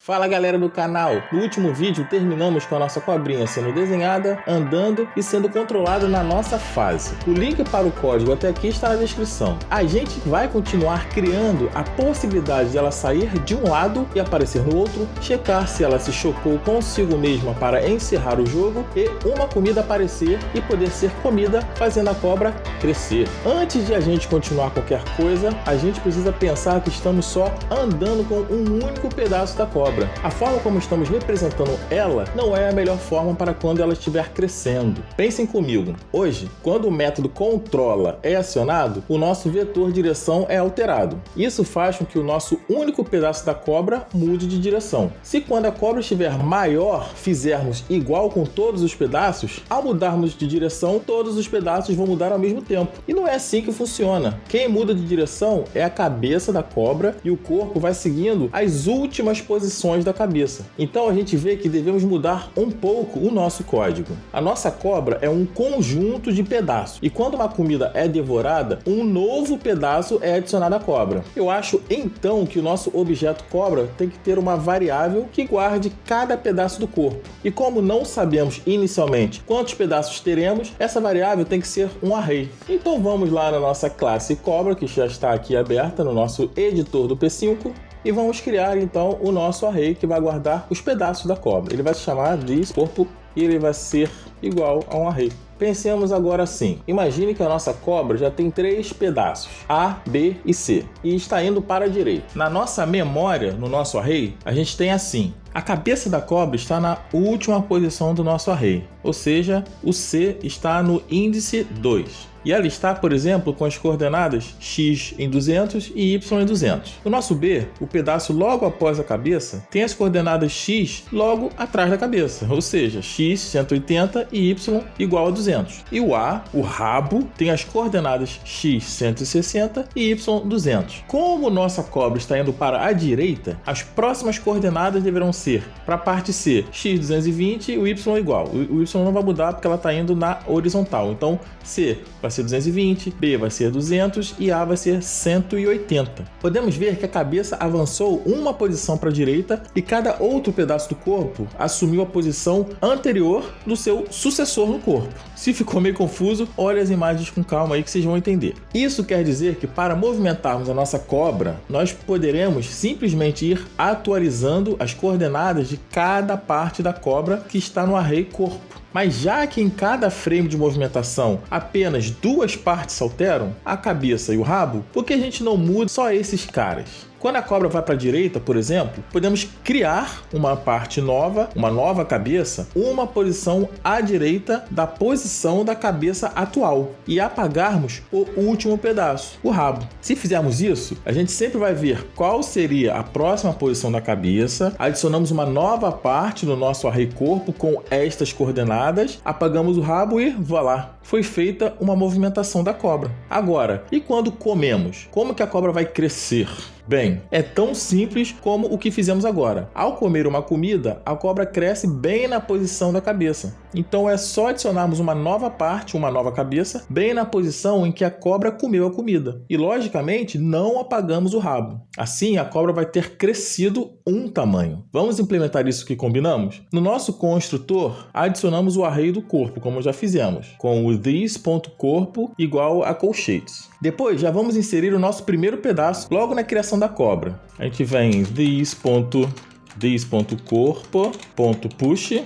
Fala galera do canal, no último vídeo terminamos com a nossa cobrinha sendo desenhada, andando e sendo controlada na nossa fase. O link para o código até aqui está na descrição. A gente vai continuar criando a possibilidade de ela sair de um lado e aparecer no outro, checar se ela se chocou consigo mesma para encerrar o jogo e uma comida aparecer e poder ser comida, fazendo a cobra crescer. Antes de a gente continuar qualquer coisa, a gente precisa pensar que estamos só andando com um único pedaço da cobra. A forma como estamos representando ela não é a melhor forma para quando ela estiver crescendo. Pensem comigo, hoje, quando o método controla é acionado, o nosso vetor direção é alterado. Isso faz com que o nosso único pedaço da cobra mude de direção. Se quando a cobra estiver maior, fizermos igual com todos os pedaços, ao mudarmos de direção, todos os pedaços vão mudar ao mesmo tempo. E não é assim que funciona. Quem muda de direção é a cabeça da cobra e o corpo vai seguindo as últimas posições da cabeça. Então a gente vê que devemos mudar um pouco o nosso código. A nossa cobra é um conjunto de pedaços e quando uma comida é devorada, um novo pedaço é adicionado à cobra. Eu acho então que o nosso objeto cobra tem que ter uma variável que guarde cada pedaço do corpo. E como não sabemos inicialmente quantos pedaços teremos, essa variável tem que ser um array. Então vamos lá na nossa classe cobra, que já está aqui aberta no nosso editor do P5. E vamos criar então o nosso array que vai guardar os pedaços da cobra. Ele vai se chamar de corpo e ele vai ser igual a um array. Pensemos agora assim, imagine que a nossa cobra já tem 3 pedaços, A, B e C, e está indo para a direita. Na nossa memória, no nosso array, a gente tem assim, a cabeça da cobra está na última posição do nosso array, ou seja, o C está no índice 2. E ela está, por exemplo, com as coordenadas x em 200 e y em 200. No nosso B, o pedaço logo após a cabeça tem as coordenadas x logo atrás da cabeça, ou seja, x 180 e y igual a 200. E o A, o rabo, tem as coordenadas x 160 e y 200. Como nossa cobra está indo para a direita, as próximas coordenadas deverão ser para a parte C, x 220 e o y igual. O y não vai mudar porque ela está indo na horizontal. Então, C vai ser 220, B vai ser 200 e A vai ser 180. Podemos ver que a cabeça avançou uma posição para a direita e cada outro pedaço do corpo assumiu a posição anterior do seu sucessor no corpo. Se ficou meio confuso, olhe as imagens com calma aí que vocês vão entender. Isso quer dizer que para movimentarmos a nossa cobra, nós poderemos simplesmente ir atualizando as coordenadas de cada parte da cobra que está no array corpo. Mas já que em cada frame de movimentação apenas 2 partes se alteram, a cabeça e o rabo, por que a gente não muda só esses caras? Quando a cobra vai para a direita, por exemplo, podemos criar uma parte nova, uma nova cabeça, uma posição à direita da posição da cabeça atual e apagarmos o último pedaço, o rabo. Se fizermos isso, a gente sempre vai ver qual seria a próxima posição da cabeça, adicionamos uma nova parte no nosso array corpo com estas coordenadas, apagamos o rabo e voilá! Foi feita uma movimentação da cobra. Agora, e quando comemos? Como que a cobra vai crescer? Bem, é tão simples como o que fizemos agora. Ao comer uma comida, a cobra cresce bem na posição da cabeça. Então é só adicionarmos uma nova parte, uma nova cabeça, bem na posição em que a cobra comeu a comida. E logicamente não apagamos o rabo. Assim a cobra vai ter crescido um tamanho. Vamos implementar isso que combinamos? No nosso construtor, adicionamos o array do corpo, como já fizemos, com o this.corpo igual a colchetes. Depois já vamos inserir o nosso primeiro pedaço logo na criação da cobra. A gente vem this.corpo.push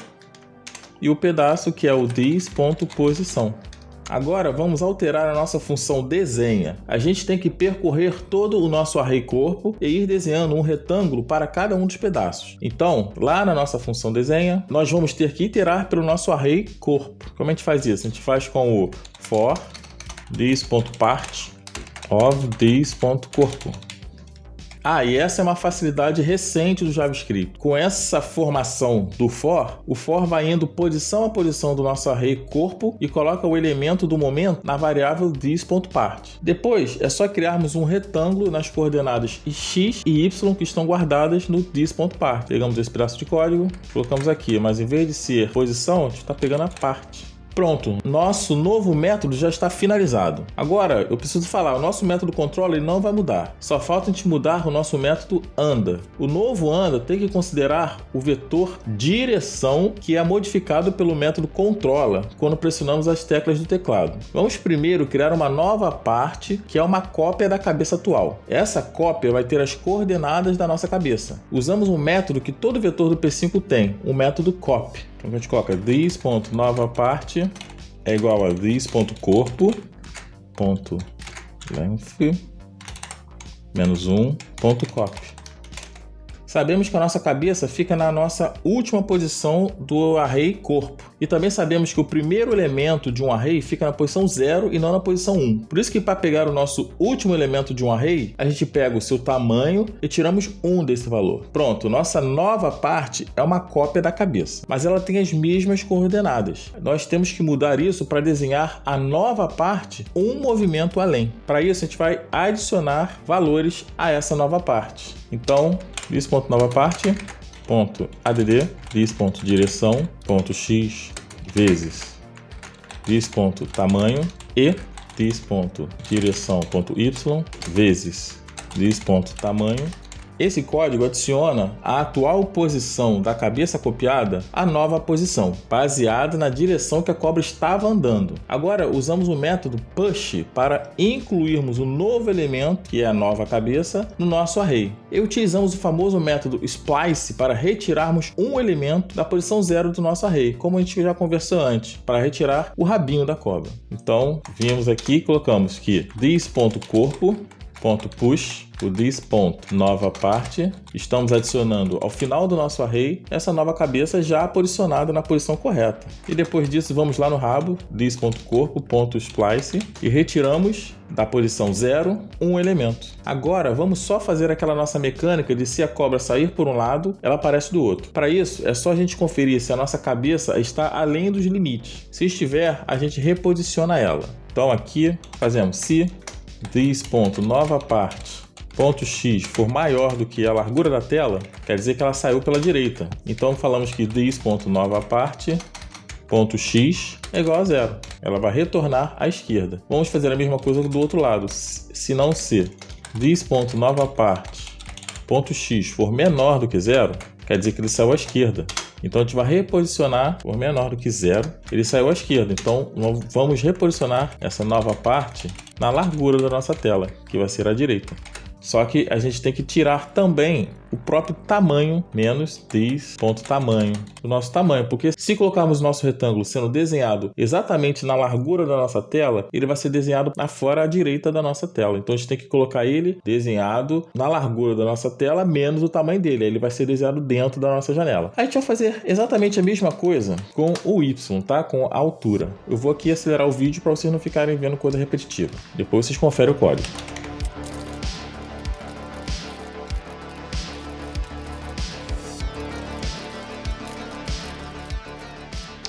e o pedaço que é o this.posição. Agora vamos alterar a nossa função desenha. A gente tem que percorrer todo o nosso array corpo e ir desenhando um retângulo para cada um dos pedaços. Então, lá na nossa função desenha, nós vamos ter que iterar pelo nosso array corpo. Como a gente faz isso? A gente faz com o for this.part of this.corpo. E essa é uma facilidade recente do JavaScript. Com essa formação do for, o for vai indo posição a posição do nosso array corpo e coloca o elemento do momento na variável this.part. Depois é só criarmos um retângulo nas coordenadas x e y que estão guardadas no this.part. Pegamos esse pedaço de código, colocamos aqui, mas em vez de ser posição, a gente está pegando a parte. Pronto, nosso novo método já está finalizado. Agora, eu preciso falar, o nosso método controla ele não vai mudar. Só falta a gente mudar o nosso método anda. O novo anda tem que considerar o vetor direção, que é modificado pelo método controla, quando pressionamos as teclas do teclado. Vamos primeiro criar uma nova parte, que é uma cópia da cabeça atual. Essa cópia vai ter as coordenadas da nossa cabeça. Usamos um método que todo vetor do P5 tem, o método copy. Então a gente coloca this.nova parte é igual a this.corpo.length menos 1.copy. Sabemos que a nossa cabeça fica na nossa última posição do array corpo. E também sabemos que o primeiro elemento de um array fica na posição 0 e não na posição 1. Por isso que para pegar o nosso último elemento de um array, a gente pega o seu tamanho e tiramos 1 desse valor. Pronto, nossa nova parte é uma cópia da cabeça, mas ela tem as mesmas coordenadas. Nós temos que mudar isso para desenhar a nova parte um movimento além. Para isso, a gente vai adicionar valores a essa nova parte. Então, this.nova parte, .add, this.direção, .x vezes this.tamanho e this.direção.y vezes this.tamanho. Esse código adiciona a atual posição da cabeça copiada à nova posição, baseada na direção que a cobra estava andando. Agora usamos o método push para incluirmos o novo elemento, que é a nova cabeça, no nosso array. E utilizamos o famoso método splice para retirarmos um elemento da posição 0 do nosso array, como a gente já conversou antes, para retirar o rabinho da cobra. Então, vimos aqui e colocamos que this.corpo.push, o this.nova parte, estamos adicionando ao final do nosso array essa nova cabeça já posicionada na posição correta. E depois disso vamos lá no rabo, this.corpo.splice, e retiramos da posição 0 um elemento. Agora vamos só fazer aquela nossa mecânica de se a cobra sair por um lado, ela aparece do outro. Para isso é só a gente conferir se a nossa cabeça está além dos limites. Se estiver, a gente reposiciona ela. Então aqui fazemos se this.nova parte .x for maior do que a largura da tela, quer dizer que ela saiu pela direita. Então falamos que this.nova parte .x é igual a 0. Ela vai retornar à esquerda. Vamos fazer a mesma coisa do outro lado. Se não se this.nova parte .x for menor do que 0, quer dizer que ele saiu à esquerda. Então a gente vai reposicionar por menor do que 0, ele saiu à esquerda. Então vamos reposicionar essa nova parte na largura da nossa tela, que vai ser à direita. Só que a gente tem que tirar também o próprio tamanho menos this.tamanho do nosso tamanho, porque se colocarmos o nosso retângulo sendo desenhado exatamente na largura da nossa tela, ele vai ser desenhado na fora à direita da nossa tela. Então a gente tem que colocar ele desenhado na largura da nossa tela menos o tamanho dele, aí ele vai ser desenhado dentro da nossa janela. A gente vai fazer exatamente a mesma coisa com o Y, tá? Com a altura. Eu vou aqui acelerar o vídeo para vocês não ficarem vendo coisa repetitiva. Depois vocês conferem o código.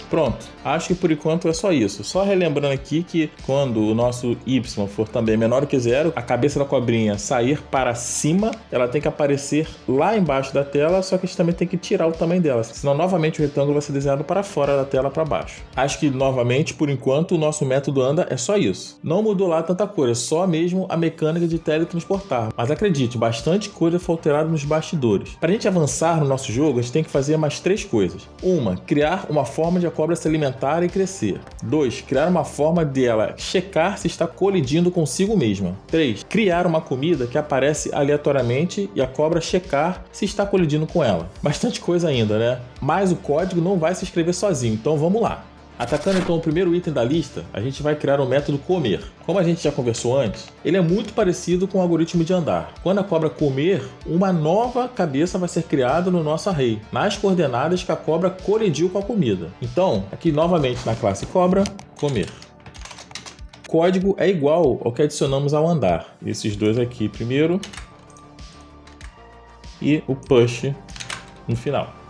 Pronto, acho que por enquanto é só isso. Só relembrando aqui que quando o nosso Y for também menor que 0, a cabeça da cobrinha sair para cima, ela tem que aparecer lá embaixo da tela, só que a gente também tem que tirar o tamanho dela, senão novamente o retângulo vai ser desenhado para fora da tela, para baixo. Acho que novamente, por enquanto, o nosso método anda é só isso. Não mudou lá tanta coisa, é só mesmo a mecânica de teletransportar. Mas acredite, bastante coisa foi alterada nos bastidores. Para a gente avançar no nosso jogo, a gente tem que fazer mais 3 coisas. 1. Criar uma forma de a cobra se alimentar e crescer. 2. Criar uma forma de ela checar se está colidindo consigo mesma. 3. Criar uma comida que aparece aleatoriamente e a cobra checar se está colidindo com ela. Bastante coisa ainda, né? Mas o código não vai se escrever sozinho, então vamos lá. Atacando então o primeiro item da lista, a gente vai criar o método comer. Como a gente já conversou antes, ele é muito parecido com o algoritmo de andar. Quando a cobra comer, uma nova cabeça vai ser criada no nosso array, nas coordenadas que a cobra colidiu com a comida. Então, aqui novamente na classe cobra, comer. O código é igual ao que adicionamos ao andar. Esses dois aqui primeiro e o push no final.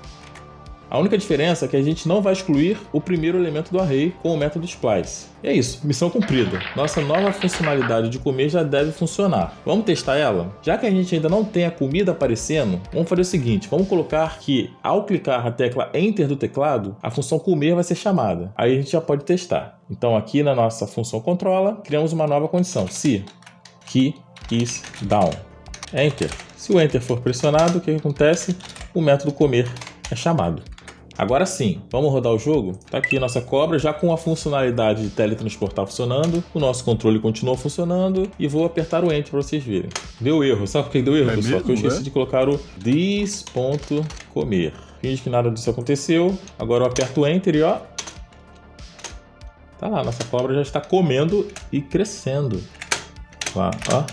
A única diferença é que a gente não vai excluir o primeiro elemento do array com o método splice. E é isso, missão cumprida. Nossa nova funcionalidade de comer já deve funcionar. Vamos testar ela? Já que a gente ainda não tem a comida aparecendo, vamos fazer o seguinte, vamos colocar que ao clicar a tecla Enter do teclado, a função comer vai ser chamada. Aí a gente já pode testar. Então aqui na nossa função controla, criamos uma nova condição, se key is down. Enter. Se o Enter for pressionado, o que acontece? O método comer é chamado. Agora sim, vamos rodar o jogo? Tá aqui a nossa cobra já com a funcionalidade de teletransportar funcionando, o nosso controle continua funcionando e vou apertar o Enter para vocês verem. Deu erro, sabe por que deu erro, pessoal? Mesmo, Porque eu esqueci de colocar o this.comer. Finge que nada disso aconteceu, agora eu aperto o Enter e ó, tá lá, nossa cobra já está comendo e crescendo. Lá, ó,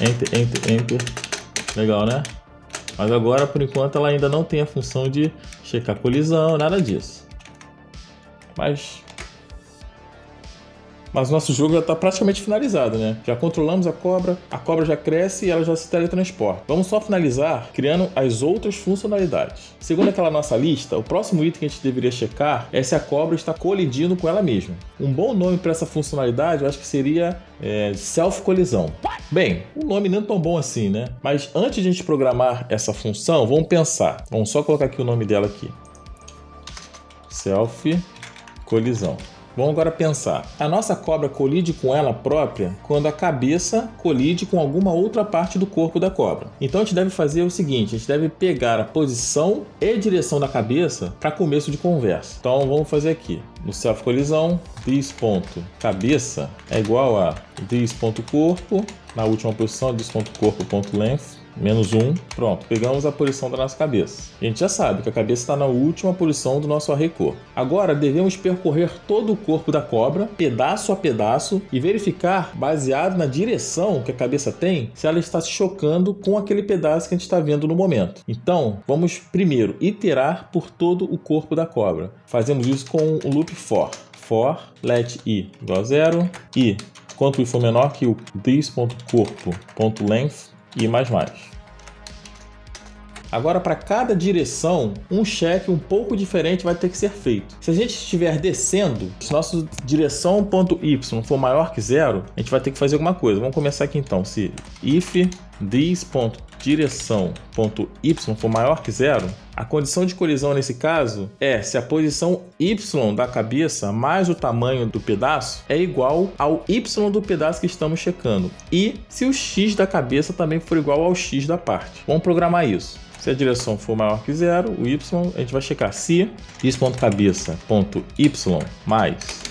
Enter, Enter, Enter. Legal, né? Mas agora, por enquanto, ela ainda não tem a função de checar colisão, nada disso. Mas o nosso jogo já está praticamente finalizado, né? Já controlamos a cobra já cresce e ela já se teletransporta. Vamos só finalizar criando as outras funcionalidades. Segundo aquela nossa lista, o próximo item que a gente deveria checar é se a cobra está colidindo com ela mesma. Um bom nome para essa funcionalidade eu acho que seria self-colisão. Bem, o nome não é tão bom assim, né? Mas antes de a gente programar essa função, vamos pensar. Vamos só colocar aqui o nome dela aqui. Self-colisão. Vamos agora pensar. A nossa cobra colide com ela própria quando a cabeça colide com alguma outra parte do corpo da cobra. Então a gente deve fazer o seguinte, a gente deve pegar a posição e direção da cabeça para começo de conversa. Então vamos fazer aqui. No self-colisão, this.cabeça é igual a this.corpo, na última posição, this.corpo.length, -1, pronto, pegamos a posição da nossa cabeça. A gente já sabe que a cabeça está na última posição do nosso array corpo. Agora devemos percorrer todo o corpo da cobra, pedaço a pedaço, e verificar, baseado na direção que a cabeça tem, se ela está se chocando com aquele pedaço que a gente está vendo no momento. Então, vamos primeiro iterar por todo o corpo da cobra. Fazemos isso com o loop for. For let i igual a 0 e quanto i for menor que o this.corpo.length e mais. Agora, para cada direção, um check um pouco diferente vai ter que ser feito. Se a gente estiver descendo, se nossa direção.y for maior que 0, a gente vai ter que fazer alguma coisa. Vamos começar aqui então. Se if this.direção.y for maior que 0, a condição de colisão nesse caso é se a posição y da cabeça mais o tamanho do pedaço é igual ao y do pedaço que estamos checando. E se o x da cabeça também for igual ao x da parte. Vamos programar isso. Se a direção for maior que 0, o y, a gente vai checar se this.cabeça.y mais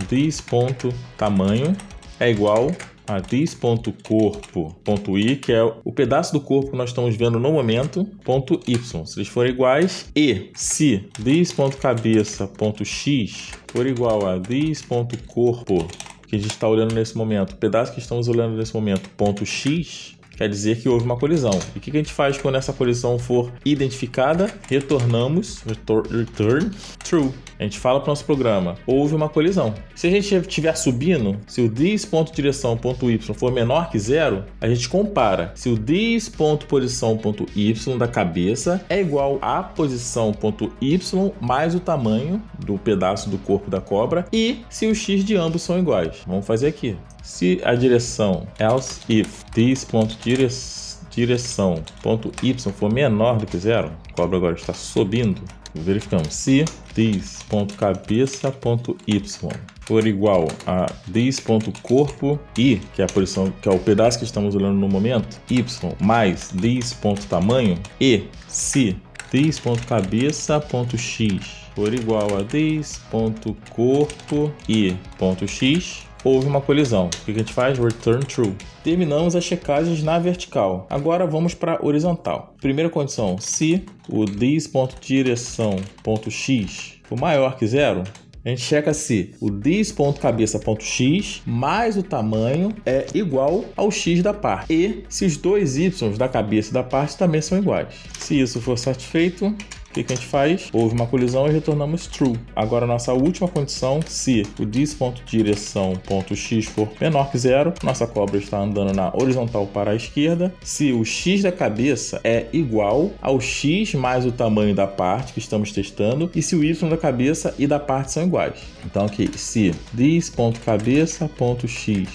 this.tamanho é igual a this.corpo.i, que é o pedaço do corpo que nós estamos vendo no momento, ponto .y. Se eles forem iguais, e se this.cabeça.x for igual a this.corpo, que a gente está olhando nesse momento, o pedaço que estamos olhando nesse momento, ponto .x, quer dizer que houve uma colisão. E o que a gente faz quando essa colisão for identificada? Retornamos, return true. A gente fala para o nosso programa, houve uma colisão. Se a gente estiver subindo, se o this.direção.y for menor que 0, a gente compara se o this.posição.y da cabeça é igual a posição.y mais o tamanho do pedaço do corpo da cobra e se os x de ambos são iguais. Vamos fazer aqui. Se a direção, else if this.direção.y for menor do que 0, a cobra agora está subindo, verificamos. Se this.cabeça.y for igual a this.corpo i, que é a posição, que é o pedaço que estamos olhando no momento, y mais this.tamanho, e se this.cabeça.x for igual a this.corpo i.x, houve uma colisão. O que a gente faz? Return true. Terminamos as checagens na vertical. Agora vamos para a horizontal. Primeira condição, se o this.direção.x for maior que 0, a gente checa se o this.cabeça.x mais o tamanho é igual ao x da parte. E se os dois y da cabeça e da parte também são iguais. Se isso for satisfeito, o que a gente faz? Houve uma colisão e retornamos true. Agora a nossa última condição, se o this.direção.x for menor que 0, nossa cobra está andando na horizontal para a esquerda. Se o x da cabeça é igual ao x mais o tamanho da parte que estamos testando, e se o y da cabeça e da parte são iguais. Então aqui, se this.cabeça.x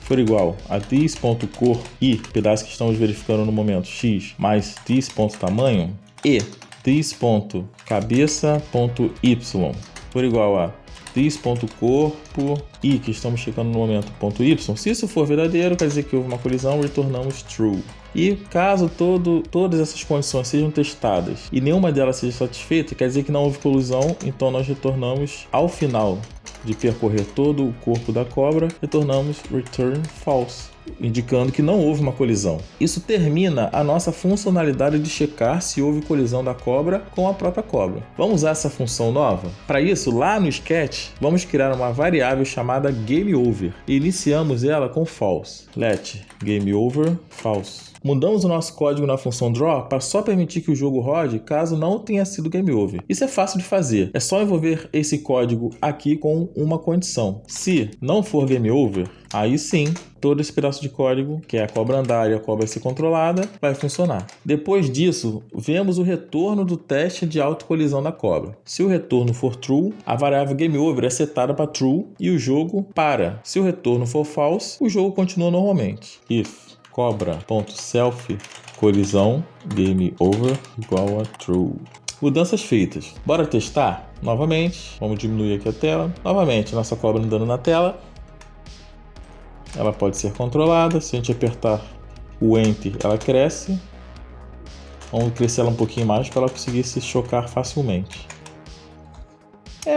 for igual a this.cor e pedaço que estamos verificando no momento x mais this.tamanho e this.cabeça.y for igual a this.corpo e que estamos checando no momento ponto y. Se isso for verdadeiro, quer dizer que houve uma colisão, retornamos true. E caso todas essas condições sejam testadas e nenhuma delas seja satisfeita, quer dizer que não houve colisão, então nós retornamos ao final de percorrer todo o corpo da cobra, retornamos return false, indicando que não houve uma colisão. Isso termina a nossa funcionalidade de checar se houve colisão da cobra com a própria cobra. Vamos usar essa função nova? Para isso, lá no Sketch, vamos criar uma variável chamada GameOver e iniciamos ela com false. Let GameOver false. Mudamos o nosso código na função draw para só permitir que o jogo rode caso não tenha sido game over. Isso é fácil de fazer, é só envolver esse código aqui com uma condição. Se não for game over, aí sim, todo esse pedaço de código, que é a cobra andar e a cobra ser controlada, vai funcionar. Depois disso, vemos o retorno do teste de autocolisão da cobra. Se o retorno for true, a variável GameOver é setada para true e o jogo para. Se o retorno for false, o jogo continua normalmente. If cobra.self colisão GameOver igual a true. Mudanças feitas. Bora testar? Novamente, vamos diminuir aqui a tela. Novamente, nossa cobra andando na tela. Ela pode ser controlada. Se a gente apertar o Enter, ela cresce. Vamos crescer ela um pouquinho mais para ela conseguir se chocar facilmente.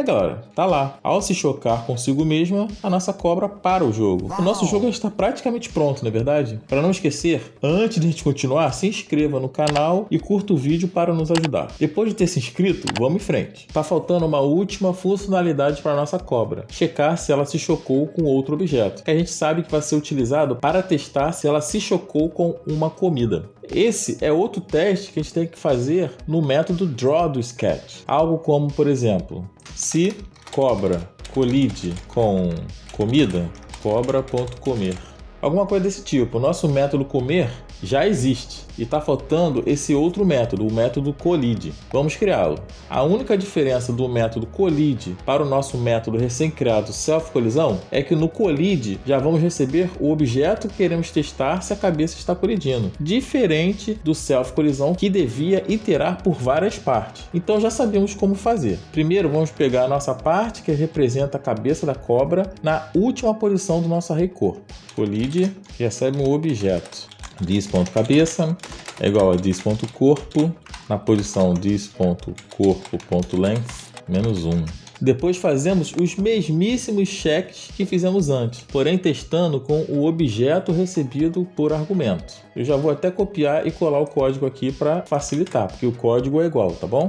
Galera, tá lá. Ao se chocar consigo mesma, a nossa cobra para o jogo. O nosso jogo está praticamente pronto, não é verdade? Para não esquecer, antes de a gente continuar, se inscreva no canal e curta o vídeo para nos ajudar. Depois de ter se inscrito, vamos em frente. Tá faltando uma última funcionalidade para a nossa cobra. Checar se ela se chocou com outro objeto, que a gente sabe que vai ser utilizado para testar se ela se chocou com uma comida. Esse é outro teste que a gente tem que fazer no método draw do Sketch. Algo como, por exemplo, se cobra colide com comida, cobra.comer. Alguma coisa desse tipo. O nosso método comer já existe e está faltando esse outro método, o método colide. Vamos criá-lo. A única diferença do método colide para o nosso método recém-criado self-colisão é que no colide já vamos receber o objeto que queremos testar se a cabeça está colidindo, diferente do self-colisão que devia iterar por várias partes. Então já sabemos como fazer. Primeiro vamos pegar a nossa parte que representa a cabeça da cobra na última posição do nosso array corpo. Colide recebe um objeto. This.cabeça é igual a this.corpo na posição this.corpo.length menos 1. Depois fazemos os mesmíssimos checks que fizemos antes, porém testando com o objeto recebido por argumento. Eu já vou até copiar e colar o código aqui para facilitar, porque o código é igual, tá bom?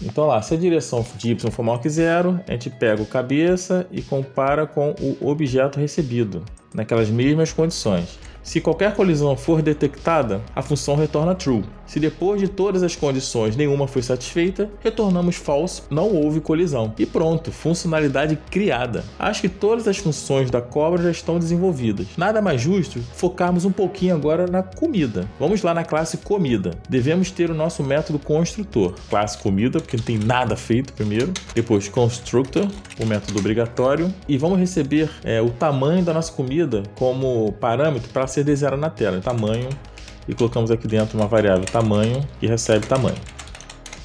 Então lá, se a direção de y for maior que 0, a gente pega o cabeça e compara com o objeto recebido, naquelas mesmas condições. Se qualquer colisão for detectada, a função retorna true. Se depois de todas as condições nenhuma foi satisfeita, retornamos false, não houve colisão. E pronto, funcionalidade criada. Acho que todas as funções da cobra já estão desenvolvidas. Nada mais justo focarmos um pouquinho agora na comida. Vamos lá na classe comida. Devemos ter o nosso método construtor. Classe comida, porque não tem nada feito primeiro. Depois constructor, o método obrigatório. E vamos receber o tamanho da nossa comida como parâmetro para ser desenhado na tela. Tamanho. E colocamos aqui dentro uma variável tamanho que recebe tamanho.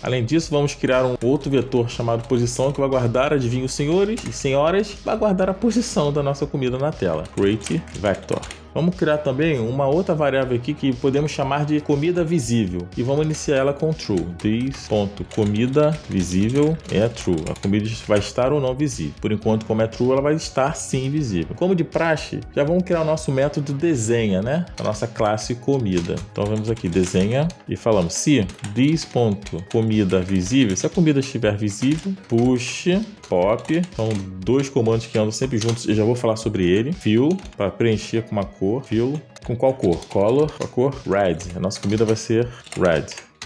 Além disso, vamos criar um outro vetor chamado posição que vai guardar, adivinha os senhores e senhoras, vai guardar a posição da nossa comida na tela. Create vector. Vamos criar também uma outra variável aqui que podemos chamar de comida visível e vamos iniciar ela com true. This.comida visível é true. A comida vai estar ou não visível. Por enquanto, como é true, ela vai estar sim visível. Como de praxe, já vamos criar o nosso método desenha, né? A nossa classe comida. Então vamos aqui, desenha e falamos se this.comida visível, se a comida estiver visível, push pop. São dois comandos que andam sempre juntos. Eu já vou falar sobre ele. Fill, para preencher com uma cor. Fill, com qual cor? Color, com a cor red. A nossa comida vai ser red.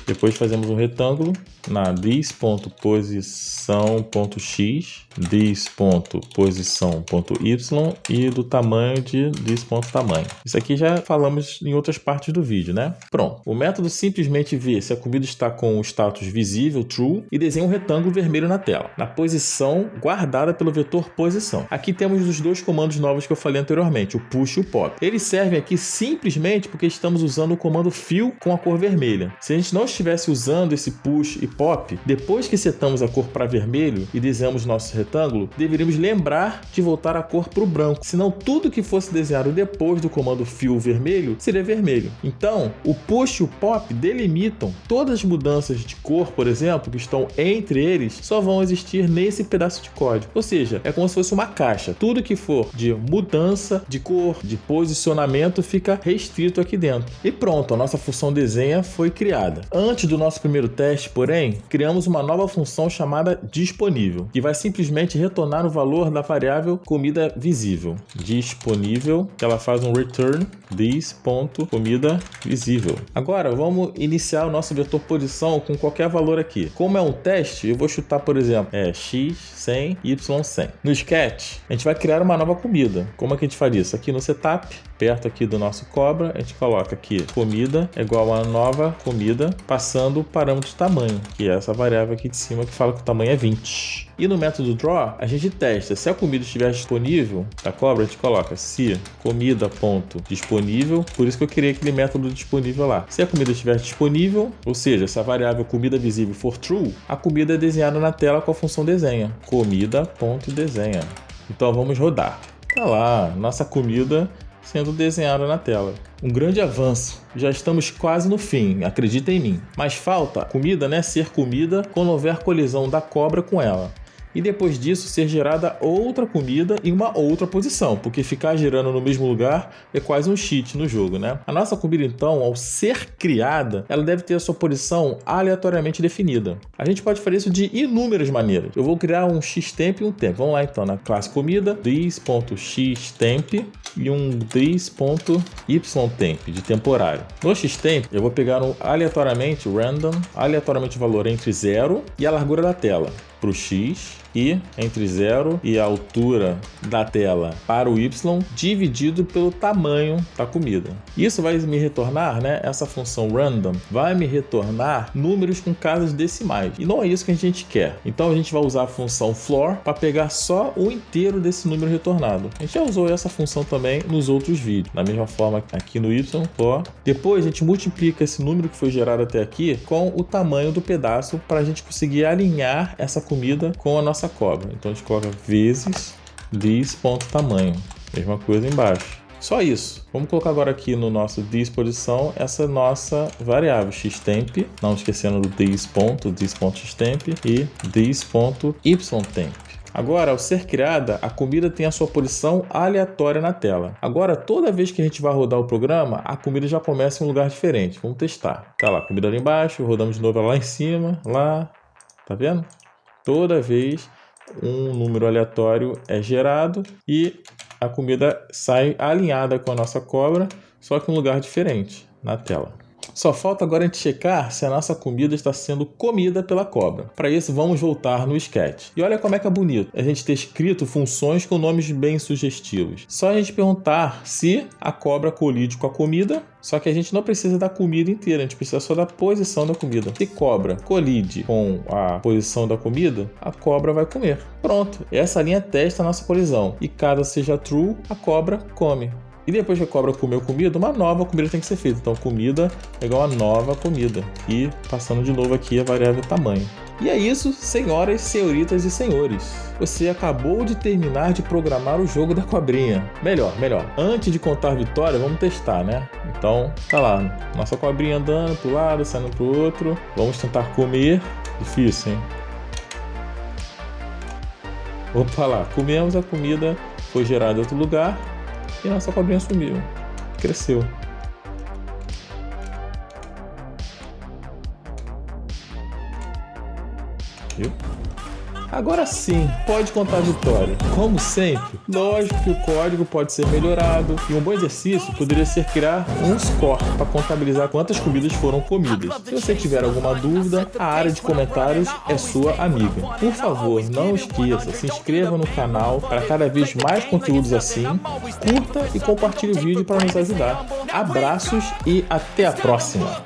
Depois fazemos um retângulo na this.posição.x, this.posição.y e do tamanho de this.tamanho. Isso aqui já falamos em outras partes do vídeo, né? Pronto. O método simplesmente vê se a comida está com o status visível, true, e desenha um retângulo vermelho na tela, na posição guardada pelo vetor posição. Aqui temos os dois comandos novos que eu falei anteriormente, o push e o pop. Eles servem aqui simplesmente porque estamos usando o comando fill com a cor vermelha. Se a gente não estivesse usando esse push e pop, depois que setamos a cor para vermelho e desenhamos nosso retângulo, deveríamos lembrar de voltar a cor para o branco, senão tudo que fosse desenhado depois do comando fill vermelho seria vermelho. Então, o push e o pop delimitam todas as mudanças de cor, por exemplo, que estão entre eles, só vão existir nesse pedaço de código. Ou seja, é como se fosse uma caixa. Tudo que for de mudança de cor, de posicionamento, fica restrito aqui dentro. E pronto, a nossa função desenha foi criada. Antes do nosso primeiro teste, porém, criamos uma nova função chamada disponível, que vai simplesmente retornar o valor da variável comida visível. Disponível, que ela faz um return this.comida visível. Agora vamos iniciar o nosso vetor posição com qualquer valor aqui. Como é um teste, eu vou chutar, por exemplo, x 100, y 100. No Sketch, a gente vai criar uma nova comida. Como é que a gente faria isso? Aqui no setup, perto aqui do nosso cobra, a gente coloca aqui comida é igual a nova comida, passando o parâmetro de tamanho, que é essa variável aqui de cima que fala que o tamanho é 20. E no método draw, a gente testa se a comida estiver disponível, a cobra a gente coloca se comida.disponível, por isso que eu criei aquele método disponível lá. Se a comida estiver disponível, ou seja, se a variável comida visível for true, a comida é desenhada na tela com a função desenha, comida.desenha. Então vamos rodar. Tá lá, nossa comida sendo desenhada na tela. Um grande avanço. Já estamos quase no fim, acredita em mim. Mas falta a comida, né, ser comida quando houver colisão da cobra com ela. E depois disso ser gerada outra comida em uma outra posição, porque ficar girando no mesmo lugar é quase um cheat no jogo, né? A nossa comida, então, ao ser criada, ela deve ter a sua posição aleatoriamente definida. A gente pode fazer isso de inúmeras maneiras. Eu vou criar um xtemp e um temp. Vamos lá, então, na classe comida, this.xtemp e um this.ytemp de temporário. No xtemp, eu vou pegar aleatoriamente o valor entre 0 e a largura da tela para o x e entre 0 e a altura da tela para o y dividido pelo tamanho da comida. Isso vai me retornar, né? Essa função random vai me retornar números com casas decimais. E não é isso que a gente quer. Então a gente vai usar a função floor para pegar só o inteiro desse número retornado. A gente já usou essa função também nos outros vídeos. Da mesma forma aqui no y, floor. Depois a gente multiplica esse número que foi gerado até aqui com o tamanho do pedaço para a gente conseguir alinhar essa comida com a nossa cobra. Então a gente coloca vezes this.tamanho. Mesma coisa embaixo. Só isso. Vamos colocar agora aqui no nosso disposição essa nossa variável xtemp, não esquecendo do this.xtemp e this.ytemp. Agora, ao ser criada, a comida tem a sua posição aleatória na tela. Agora, toda vez que a gente vai rodar o programa, a comida já começa em um lugar diferente. Vamos testar. Tá lá, comida lá embaixo, rodamos de novo lá em cima, lá. Tá vendo? Toda vez um número aleatório é gerado e a comida sai alinhada com a nossa cobra, só que em um lugar diferente na tela. Só falta agora a gente checar se a nossa comida está sendo comida pela cobra. Para isso, vamos voltar no Sketch. E olha como é que é bonito a gente ter escrito funções com nomes bem sugestivos. Só a gente perguntar se a cobra colide com a comida, só que a gente não precisa da comida inteira, a gente precisa só da posição da comida. Se cobra colide com a posição da comida, a cobra vai comer. Pronto, essa linha testa a nossa colisão. E caso seja true, a cobra come. E depois que a cobra comeu comida, uma nova comida tem que ser feita. Então, comida é igual a nova comida. E passando de novo aqui a variável tamanho. E é isso, senhoras, senhoritas e senhores. Você acabou de terminar de programar o jogo da cobrinha. Melhor. Antes de contar a vitória, vamos testar, né? Então, tá lá. Nossa cobrinha andando pro lado, saindo pro outro. Vamos tentar comer. Difícil, hein? Opa lá. Comemos a comida. Foi gerada em outro lugar. E nossa cobrinha sumiu. Cresceu. Viu? Agora sim, pode contar a vitória. Como sempre, lógico que o código pode ser melhorado e um bom exercício poderia ser criar um score para contabilizar quantas comidas foram comidas. Se você tiver alguma dúvida, a área de comentários é sua amiga. Por favor, não esqueça, se inscreva no canal para cada vez mais conteúdos assim, curta e compartilhe o vídeo para nos ajudar. Abraços e até a próxima!